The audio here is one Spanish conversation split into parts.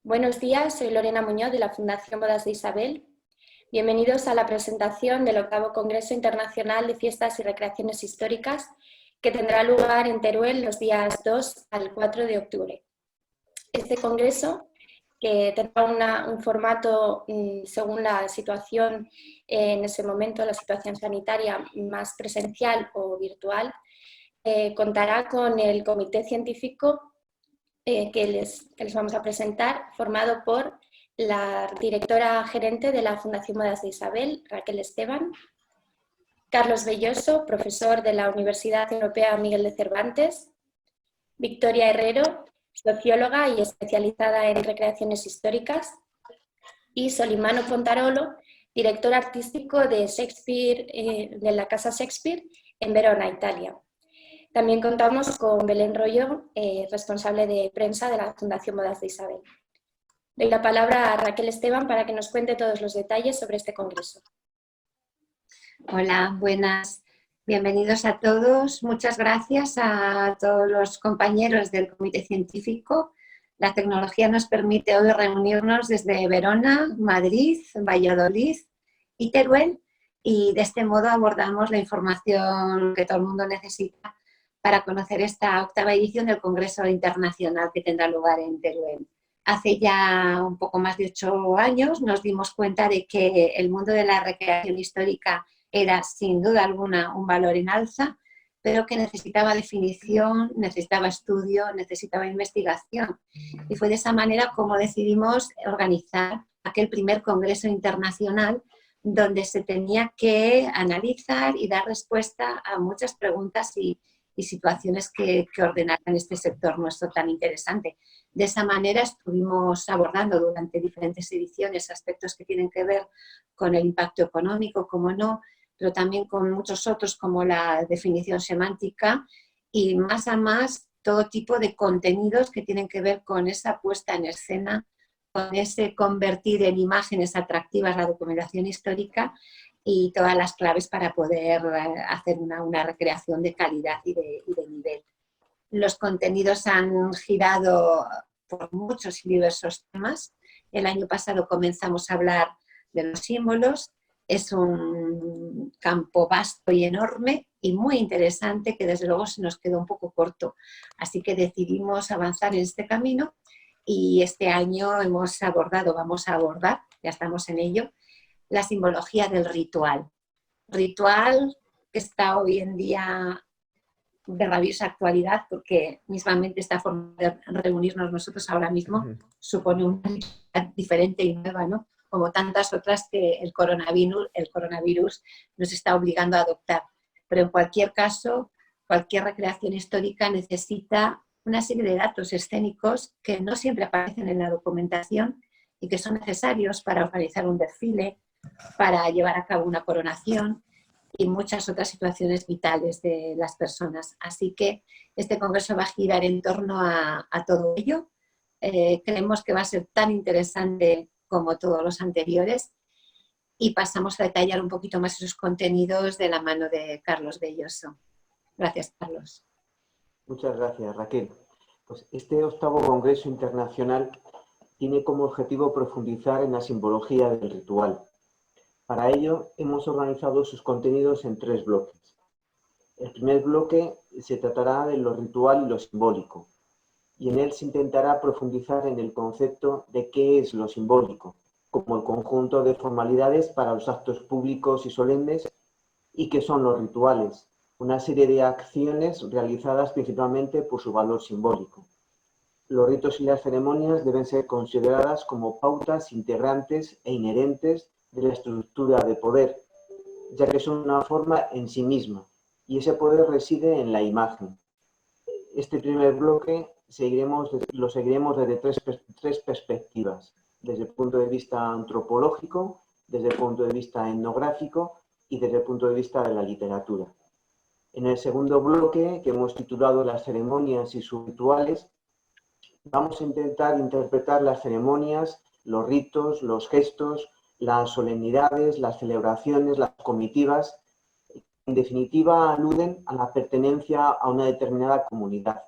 Buenos días, soy Lorena Muñoz de la Fundación Bodas de Isabel. Bienvenidos a la presentación del 8º Congreso Internacional de Fiestas y Recreaciones Históricas que tendrá lugar en Teruel los días 2 al 4 de octubre. Este congreso, que tendrá un formato según la situación en ese momento, la situación sanitaria más presencial o virtual, contará con el comité científico que les vamos a presentar, formado por la directora gerente de la Fundación Bodas de Isabel, Raquel Esteban, Carlos Belloso, profesor de la Universidad Europea Miguel de Cervantes, Victoria Herrero, socióloga y especializada en recreaciones históricas, y Solimano Fontarolo, director artístico de Shakespeare, de la Casa Shakespeare en Verona, Italia. También contamos con Belén Royo, responsable de prensa de la Fundación Bodas de Isabel. Doy la palabra a Raquel Esteban para que nos cuente todos los detalles sobre este congreso. Hola, buenas. Bienvenidos a todos. Muchas gracias a todos los compañeros del Comité Científico. La tecnología nos permite hoy reunirnos desde Verona, Madrid, Valladolid y Teruel, y de este modo abordamos la información que todo el mundo necesita para conocer esta 8ª edición del Congreso Internacional que tendrá lugar en Teruel. Hace ya un poco más de 8 años nos dimos cuenta de que el mundo de la recreación histórica era sin duda alguna un valor en alza, pero que necesitaba definición, necesitaba estudio, necesitaba investigación. Y fue de esa manera como decidimos organizar aquel primer Congreso Internacional donde se tenía que analizar y dar respuesta a muchas preguntas y situaciones que ordenaran este sector nuestro tan interesante. De esa manera estuvimos abordando durante diferentes ediciones aspectos que tienen que ver con el impacto económico, como no, pero también con muchos otros como la definición semántica y más a más todo tipo de contenidos que tienen que ver con esa puesta en escena, con ese convertir en imágenes atractivas la documentación histórica y todas las claves para poder hacer una recreación de calidad y de nivel. Los contenidos han girado por muchos y diversos temas. El año pasado comenzamos a hablar de los símbolos. Es un campo vasto y enorme y muy interesante que desde luego se nos quedó un poco corto. Así que decidimos avanzar en este camino y este año vamos a abordar, ya estamos en ello, la simbología del ritual. Ritual que está hoy en día de rabiosa actualidad porque mismamente esta forma de reunirnos nosotros ahora mismo supone una realidad diferente y nueva, ¿no? Como tantas otras que el coronavirus nos está obligando a adoptar. Pero en cualquier caso, cualquier recreación histórica necesita una serie de datos escénicos que no siempre aparecen en la documentación y que son necesarios para organizar un desfile, para llevar a cabo una coronación y muchas otras situaciones vitales de las personas. Así que este congreso va a girar en torno a todo ello. Creemos que va a ser tan interesante como todos los anteriores y pasamos a detallar un poquito más esos contenidos de la mano de Carlos Belloso. Gracias, Carlos. Muchas gracias, Raquel. Pues este 8º Congreso Internacional tiene como objetivo profundizar en la simbología del ritual. Para ello, hemos organizado sus contenidos en 3 bloques. El primer bloque se tratará de lo ritual y lo simbólico, y en él se intentará profundizar en el concepto de qué es lo simbólico, como el conjunto de formalidades para los actos públicos y solemnes, y qué son los rituales, una serie de acciones realizadas principalmente por su valor simbólico. Los ritos y las ceremonias deben ser consideradas como pautas integrantes e inherentes de la estructura de poder, ya que son una forma en sí misma, y ese poder reside en la imagen. Este primer bloque lo seguiremos desde tres perspectivas, desde el punto de vista antropológico, desde el punto de vista etnográfico y desde el punto de vista de la literatura. En el segundo bloque, que hemos titulado Las ceremonias y sus rituales, vamos a intentar interpretar las ceremonias, los ritos, los gestos, las solemnidades, las celebraciones, las comitivas, en definitiva aluden a la pertenencia a una determinada comunidad.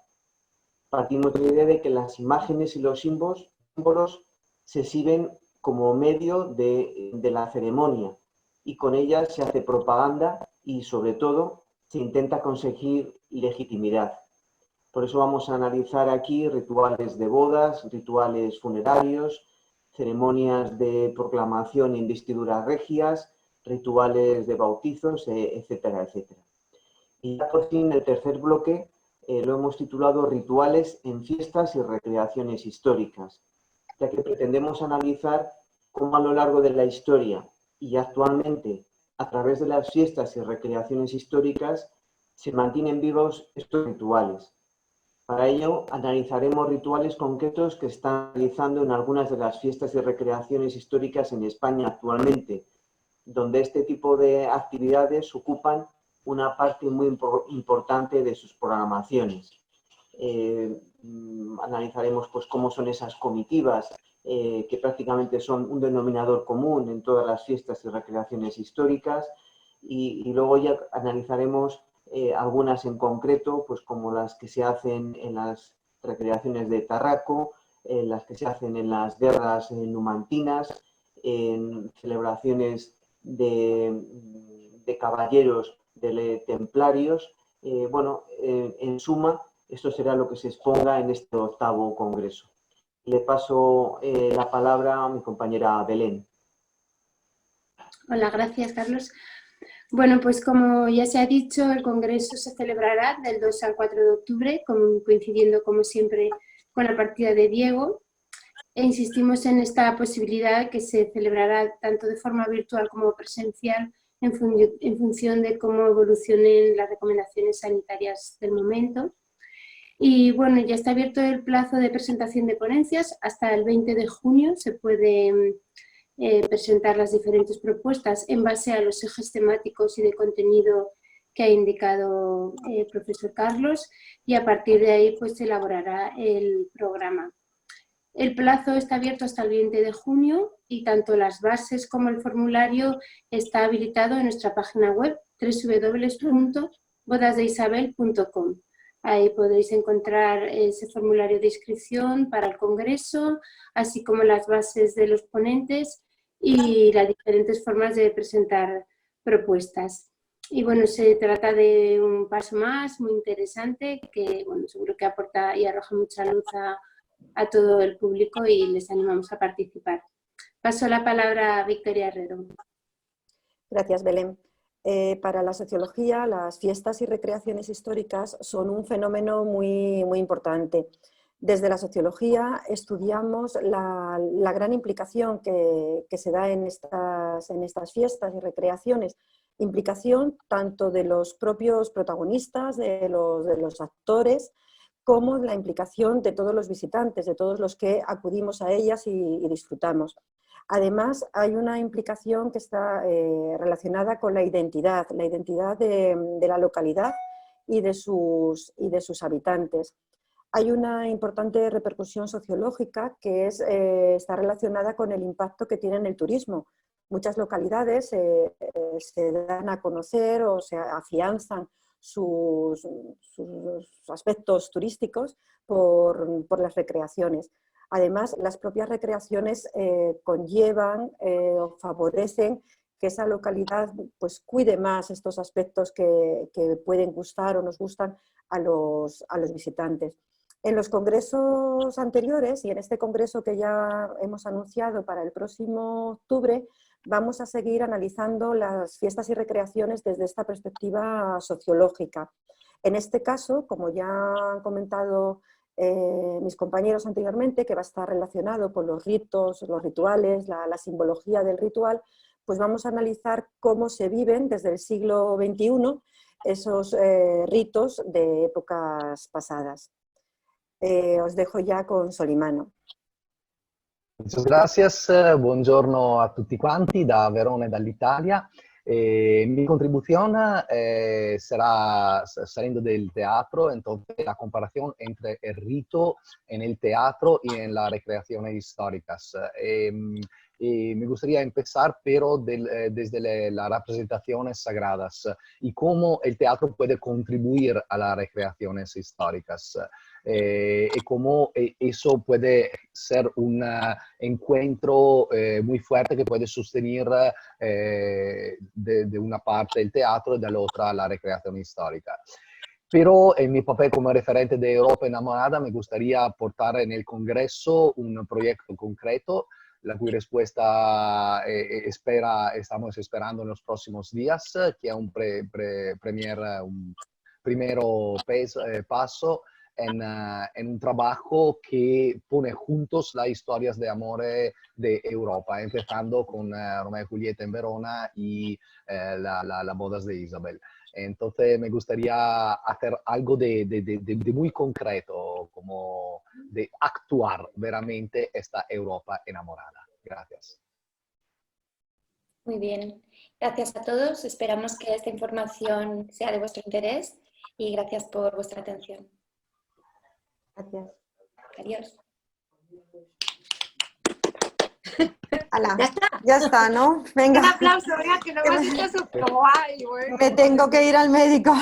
Partimos de la idea de que las imágenes y los símbolos símbolos se exhiben como medio de la ceremonia y con ellas se hace propaganda y, sobre todo, se intenta conseguir legitimidad. Por eso vamos a analizar aquí rituales de bodas, rituales funerarios, ceremonias de proclamación e investiduras regias, rituales de bautizos, etcétera, etcétera. Y ya por fin el tercer bloque lo hemos titulado Rituales en fiestas y recreaciones históricas, ya que pretendemos analizar cómo a lo largo de la historia y actualmente a través de las fiestas y recreaciones históricas se mantienen vivos estos rituales. Para ello analizaremos rituales concretos que están realizando en algunas de las fiestas y recreaciones históricas en España actualmente, donde este tipo de actividades ocupan una parte muy importante de sus programaciones. Analizaremos pues, cómo son esas comitivas, que prácticamente son un denominador común en todas las fiestas y recreaciones históricas, y luego ya analizaremos algunas en concreto, pues como las que se hacen en las recreaciones de Tarraco, las que se hacen en las guerras numantinas, en celebraciones de caballeros, de templarios. En suma, esto será lo que se exponga en este 8º congreso. Le paso la palabra a mi compañera Belén. Hola, gracias, Carlos. Bueno, pues como ya se ha dicho, el congreso se celebrará del 2 al 4 de octubre, coincidiendo como siempre con la partida de Diego. E insistimos en esta posibilidad que se celebrará tanto de forma virtual como presencial en función de cómo evolucionen las recomendaciones sanitarias del momento. Y bueno, ya está abierto el plazo de presentación de ponencias. Hasta el 20 de junio se puede presentar las diferentes propuestas en base a los ejes temáticos y de contenido que ha indicado el profesor Carlos, y a partir de ahí pues se elaborará el programa. El plazo está abierto hasta el 20 de junio y tanto las bases como el formulario está habilitado en nuestra página web www.bodasdeisabel.com. Ahí podréis encontrar ese formulario de inscripción para el congreso, así como las bases de los ponentes y las diferentes formas de presentar propuestas. Y bueno, se trata de un paso más muy interesante que bueno, seguro que aporta y arroja mucha luz a todo el público y les animamos a participar. Paso la palabra a Victoria Herrero. Gracias, Belén. Para la sociología, las fiestas y recreaciones históricas son un fenómeno muy importante. Desde la sociología estudiamos la gran implicación que se da en estas fiestas y recreaciones, implicación tanto de los propios protagonistas, de los actores, como la implicación de todos los visitantes, de todos los que acudimos a ellas y disfrutamos. Además, hay una implicación que está relacionada con la identidad de la localidad y de sus habitantes. Hay una importante repercusión sociológica que está relacionada con el impacto que tiene en el turismo. Muchas localidades se dan a conocer o se afianzan sus aspectos turísticos por las recreaciones. Además, las propias recreaciones conllevan o favorecen que esa localidad pues, cuide más estos aspectos que pueden gustar o nos gustan a los visitantes. En los congresos anteriores y en este congreso que ya hemos anunciado para el próximo octubre, vamos a seguir analizando las fiestas y recreaciones desde esta perspectiva sociológica. En este caso, como ya han comentado mis compañeros anteriormente, que va a estar relacionado con los ritos, los rituales, la simbología del ritual, pues vamos a analizar cómo se viven desde el siglo XXI esos ritos de épocas pasadas. Os dejo ya con Solimano. Muchas gracias, buongiorno a tutti quanti da Verona e dall'Italia. Mi contribución será saliendo del teatro, entonces la comparación entre el rito en el teatro y en las recreaciones históricas. Me gustaría empezar, pero desde las representaciones sagradas y cómo el teatro puede contribuir a las recreaciones históricas. Y cómo eso puede ser un encuentro muy fuerte que puede sostener de una parte el teatro y de la otra la recreación histórica. Pero en mi papel como referente de Europa Enamorada me gustaría aportar en el Congreso un proyecto concreto, la cui respuesta estamos esperando en los próximos días, que es un primero paso en un trabajo que pone juntos las historias de amor de Europa, empezando con Romeo y Julieta en Verona y las bodas de Isabel. Entonces me gustaría hacer algo de muy concreto, como de actuar veramente esta Europa enamorada. Gracias. Muy bien. Gracias a todos. Esperamos que esta información sea de vuestro interés y gracias por vuestra atención. Gracias. Adiós. Ala, Ya está. ya está, ¿no? Un Venga, aplauso, venga, que lo hemos hecho súper guay. Bueno. me tengo que ir al médico.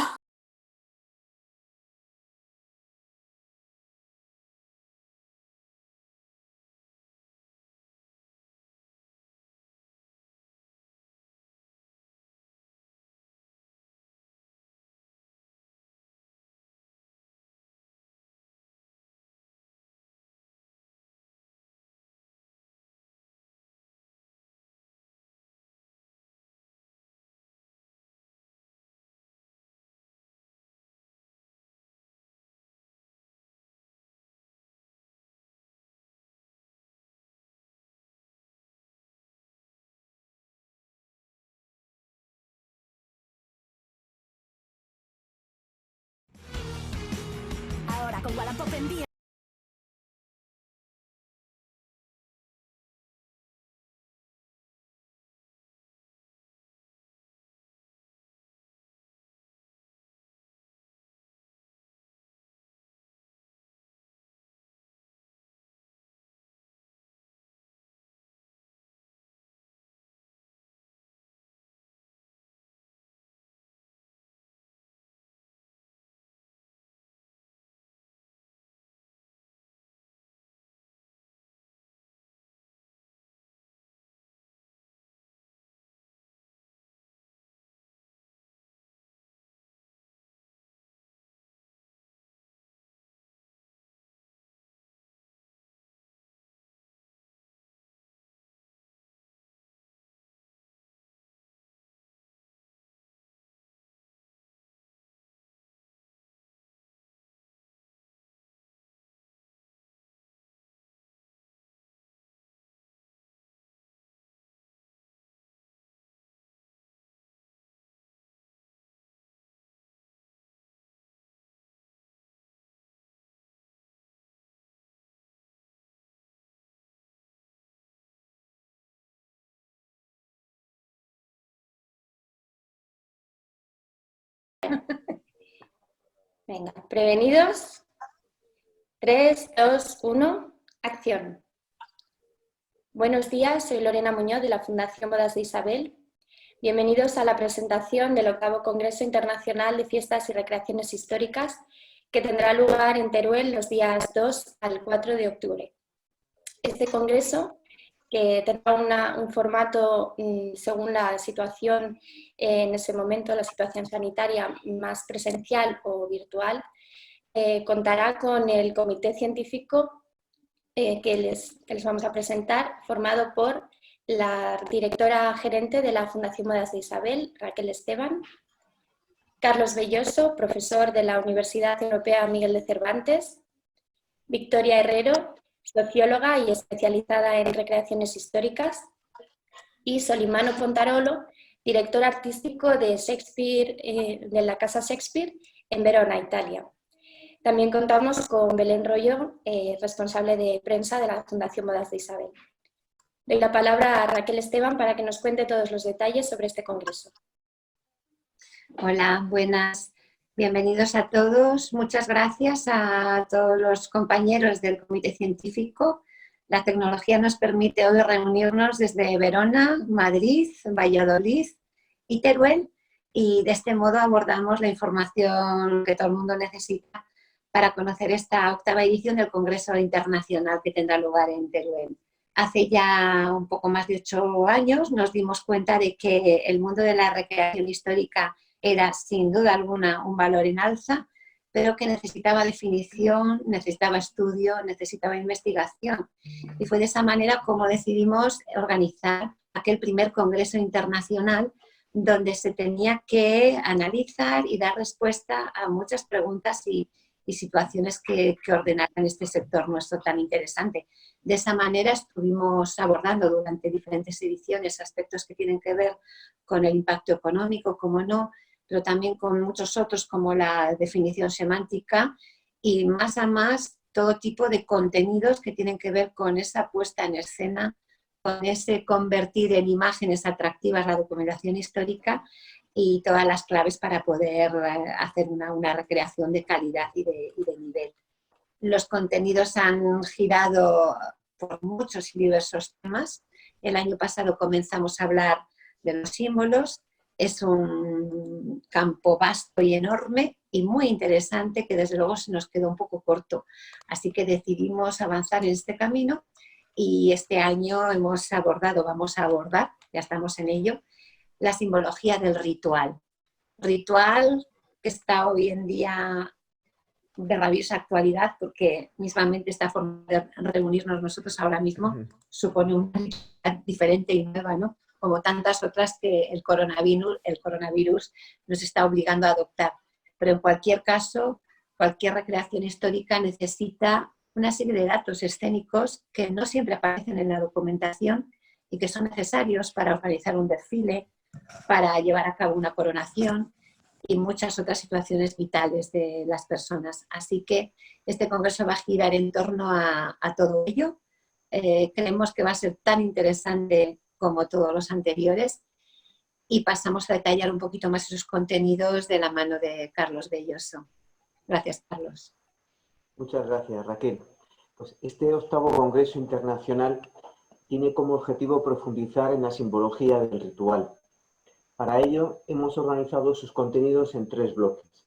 Ahora con Wallapop envía. Venga, prevenidos. 3, 2, 1, acción. Buenos días, soy Lorena Muñoz de la Fundación Bodas de Isabel. Bienvenidos a la presentación del 8º Congreso Internacional de Fiestas y Recreaciones Históricas que tendrá lugar en Teruel los días 2 al 4 de octubre. Este congreso, que tendrá un formato según la situación en ese momento, la situación sanitaria más presencial o virtual, contará con el comité científico que les vamos a presentar, formado por la directora gerente de la Fundación Bodas de Isabel, Raquel Esteban, Carlos Belloso, profesor de la Universidad Europea Miguel de Cervantes, Victoria Herrero, socióloga y especializada en recreaciones históricas, y Solimano Pontarolo, director artístico de Shakespeare, de la Casa Shakespeare en Verona, Italia. También contamos con Belén Royo, responsable de prensa de la Fundación Bodas de Isabel. Doy la palabra a Raquel Esteban para que nos cuente todos los detalles sobre este congreso. Hola, buenas. Bienvenidos a todos. Muchas gracias a todos los compañeros del Comité Científico, La tecnología nos permite hoy reunirnos desde Verona, Madrid, Valladolid y Teruel, y de este modo abordamos la información que todo el mundo necesita para conocer esta 8ª edición del Congreso Internacional que tendrá lugar en Teruel. Hace ya un poco más de 8 años nos dimos cuenta de que el mundo de la recreación histórica era sin duda alguna un valor en alza, pero que necesitaba definición, necesitaba estudio, necesitaba investigación. Y fue de esa manera como decidimos organizar aquel primer Congreso Internacional donde se tenía que analizar y dar respuesta a muchas preguntas y situaciones que ordenaran este sector nuestro tan interesante. De esa manera estuvimos abordando durante diferentes ediciones aspectos que tienen que ver con el impacto económico, como no, pero también con muchos otros como la definición semántica y más a más todo tipo de contenidos que tienen que ver con esa puesta en escena, con ese convertir en imágenes atractivas la documentación histórica y todas las claves para poder hacer una recreación de calidad y de nivel. Los contenidos han girado por muchos y diversos temas. El año pasado comenzamos a hablar de los símbolos. Es un campo vasto y enorme y muy interesante que desde luego se nos quedó un poco corto. Así que decidimos avanzar en este camino y este año vamos a abordar, ya estamos en ello, la simbología del ritual. Ritual que está hoy en día de rabiosa actualidad porque mismamente esta forma de reunirnos nosotros ahora mismo supone una realidad diferente y nueva, ¿no? Como tantas otras que el coronavirus nos está obligando a adoptar. Pero en cualquier caso, cualquier recreación histórica necesita una serie de datos escénicos que no siempre aparecen en la documentación y que son necesarios para organizar un desfile, para llevar a cabo una coronación y muchas otras situaciones vitales de las personas. Así que este congreso va a girar en torno a todo ello. Creemos que va a ser tan interesante como todos los anteriores y pasamos a detallar un poquito más esos contenidos de la mano de Carlos Belloso. Gracias, Carlos. Muchas gracias, Raquel. Pues este 8º Congreso Internacional tiene como objetivo profundizar en la simbología del ritual. Para ello, hemos organizado sus contenidos en 3 bloques.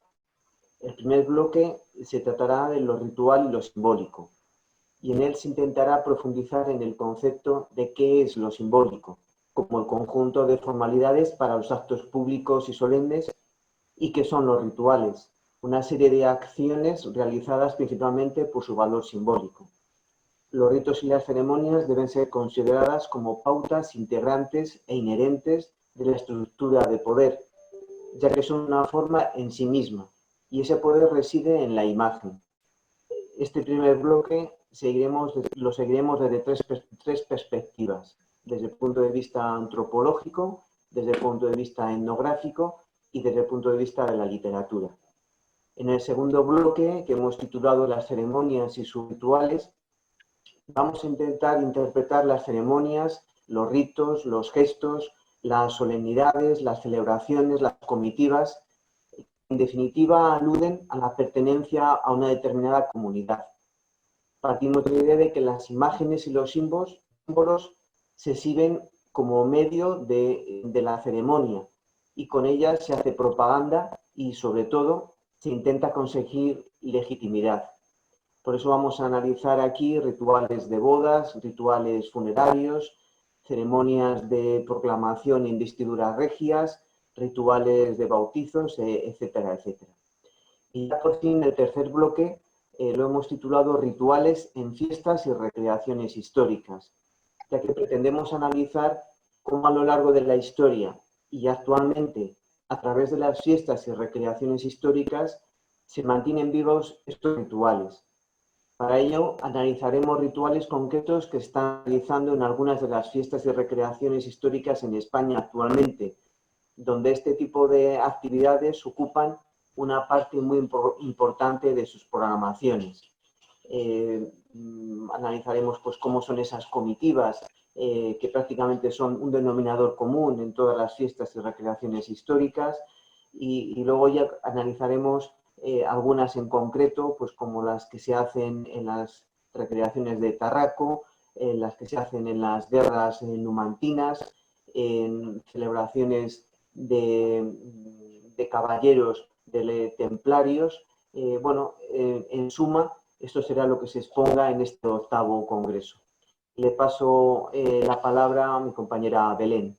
El primer bloque se tratará de lo ritual y lo simbólico, y en él se intentará profundizar en el concepto de qué es lo simbólico, como el conjunto de formalidades para los actos públicos y solemnes, y qué son los rituales, una serie de acciones realizadas principalmente por su valor simbólico. Los ritos y las ceremonias deben ser consideradas como pautas integrantes e inherentes de la estructura de poder, ya que son una forma en sí misma, y ese poder reside en la imagen. Este primer bloque lo seguiremos desde tres perspectivas, desde el punto de vista antropológico, desde el punto de vista etnográfico y desde el punto de vista de la literatura. En el segundo bloque, que hemos titulado Las ceremonias y sus rituales, vamos a intentar interpretar las ceremonias, los ritos, los gestos, las solemnidades, las celebraciones, las comitivas, en definitiva aluden a la pertenencia a una determinada comunidad. Partimos de la idea de que las imágenes y los símbolos se sirven como medio de la ceremonia y con ellas se hace propaganda y sobre todo se intenta conseguir legitimidad. Por eso vamos a analizar aquí rituales de bodas, rituales funerarios, ceremonias de proclamación e investiduras regias, rituales de bautizos, etcétera, etcétera. Y ya por fin el tercer bloque lo hemos titulado Rituales en fiestas y recreaciones históricas, ya que pretendemos analizar cómo a lo largo de la historia y actualmente a través de las fiestas y recreaciones históricas se mantienen vivos estos rituales. Para ello analizaremos rituales concretos que se están realizando en algunas de las fiestas y recreaciones históricas en España actualmente, donde este tipo de actividades ocupan una parte muy importante de sus programaciones. Analizaremos pues, cómo son esas comitivas, que prácticamente son un denominador común en todas las fiestas y recreaciones históricas, y luego ya analizaremos algunas en concreto, pues como las que se hacen en las recreaciones de Tarraco, las que se hacen en las guerras numantinas, en celebraciones de caballeros, de templarios. En suma, esto será lo que se exponga en este 8º Congreso. Le paso la palabra a mi compañera Belén.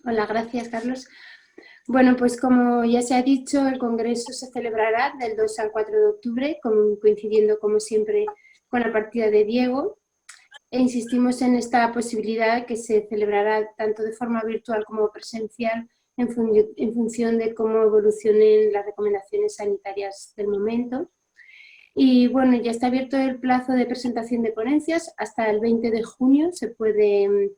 Hola, gracias, Carlos. Bueno, pues como ya se ha dicho, el Congreso se celebrará del 2 al 4 de octubre, coincidiendo como siempre con la partida de Diego, e insistimos en esta posibilidad que se celebrará tanto de forma virtual como presencial en función de cómo evolucionen las recomendaciones sanitarias del momento. Y bueno, ya está abierto el plazo de presentación de ponencias. Hasta el 20 de junio se puede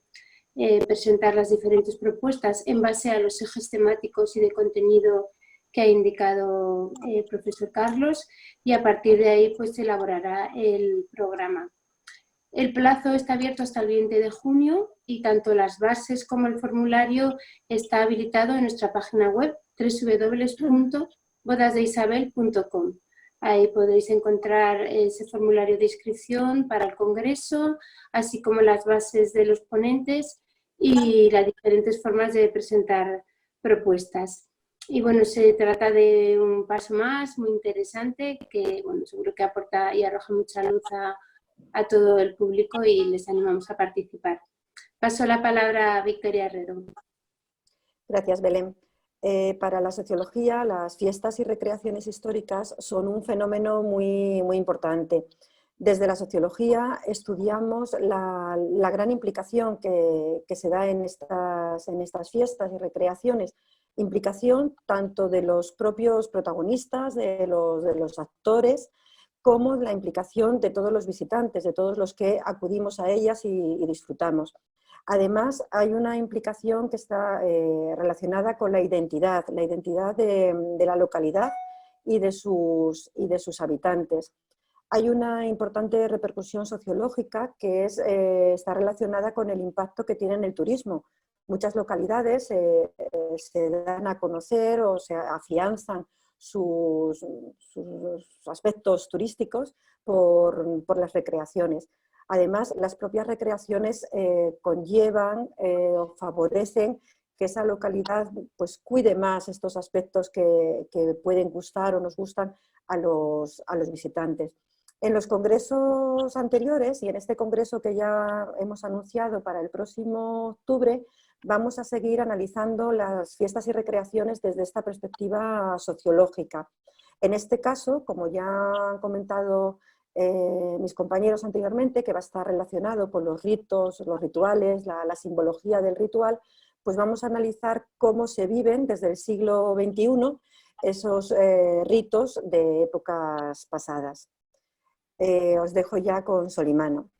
presentar las diferentes propuestas en base a los ejes temáticos y de contenido que ha indicado el profesor Carlos, y a partir de ahí pues se elaborará el programa. El plazo está abierto hasta el 20 de junio y tanto las bases como el formulario está habilitado en nuestra página web www.bodasdeisabel.com. Ahí podréis encontrar ese formulario de inscripción para el Congreso, así como las bases de los ponentes y las diferentes formas de presentar propuestas. Y bueno, se trata de un paso más muy interesante que bueno, seguro que aporta y arroja mucha luz a todo el público y les animamos a participar. Paso la palabra a Victoria Herrero. Gracias, Belén. Para la sociología, las fiestas y recreaciones históricas son un fenómeno muy importante. Desde la sociología estudiamos la gran implicación que se da en estas fiestas y recreaciones, implicación tanto de los propios protagonistas, de los actores, como la implicación de todos los visitantes, de todos los que acudimos a ellas y disfrutamos. Además, hay una implicación que está relacionada con la identidad de la localidad y de sus habitantes. Hay una importante repercusión sociológica que está relacionada con el impacto que tiene en el turismo. Muchas localidades se dan a conocer o se afianzan sus aspectos turísticos por las recreaciones. Además, las propias recreaciones conllevan o favorecen que esa localidad pues, cuide más estos aspectos que pueden gustar o nos gustan a los visitantes. En los congresos anteriores y en este congreso que ya hemos anunciado para el próximo octubre, vamos a seguir analizando las fiestas y recreaciones desde esta perspectiva sociológica. En este caso, como ya han comentado mis compañeros anteriormente, que va a estar relacionado con los ritos, los rituales, la simbología del ritual, pues vamos a analizar cómo se viven desde el siglo XXI esos ritos de épocas pasadas. Os dejo ya con Solimano.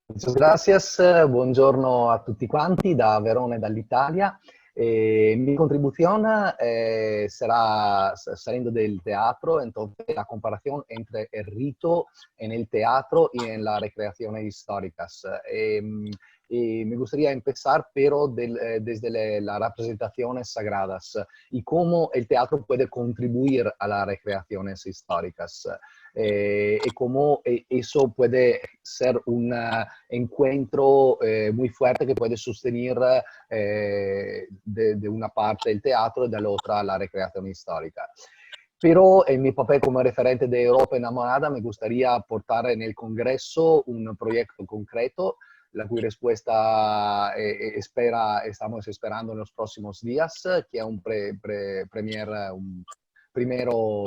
Muchas gracias, buongiorno a tutti quanti da Verona e dall'Italia. Mi contribución será saliendo del teatro, entonces la comparación entre el rito en el teatro y en las recreaciones históricas. Y me gustaría empezar, pero desde las representaciones sagradas y cómo el teatro puede contribuir a las recreaciones históricas. Y cómo eso puede ser un encuentro muy fuerte que puede sostener de una parte el teatro y de la otra la recreación histórica. Pero en mi papel como referente de Europa Enamorada me gustaría aportar en el Congreso un proyecto concreto, la cui respuesta estamos esperando en los próximos días, que es un primero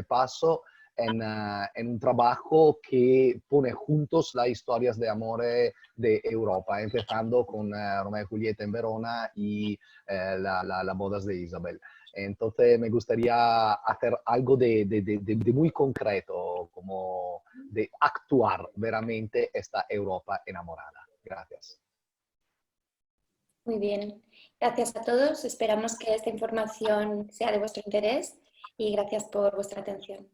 paso en un trabajo que pone juntos las historias de amor de Europa, empezando con Romeo y Julieta en Verona y las bodas de Isabel. Entonces me gustaría hacer algo de muy concreto, como de actuar veramente esta Europa enamorada. Gracias. Muy bien. Gracias a todos. Esperamos que esta información sea de vuestro interés y gracias por vuestra atención.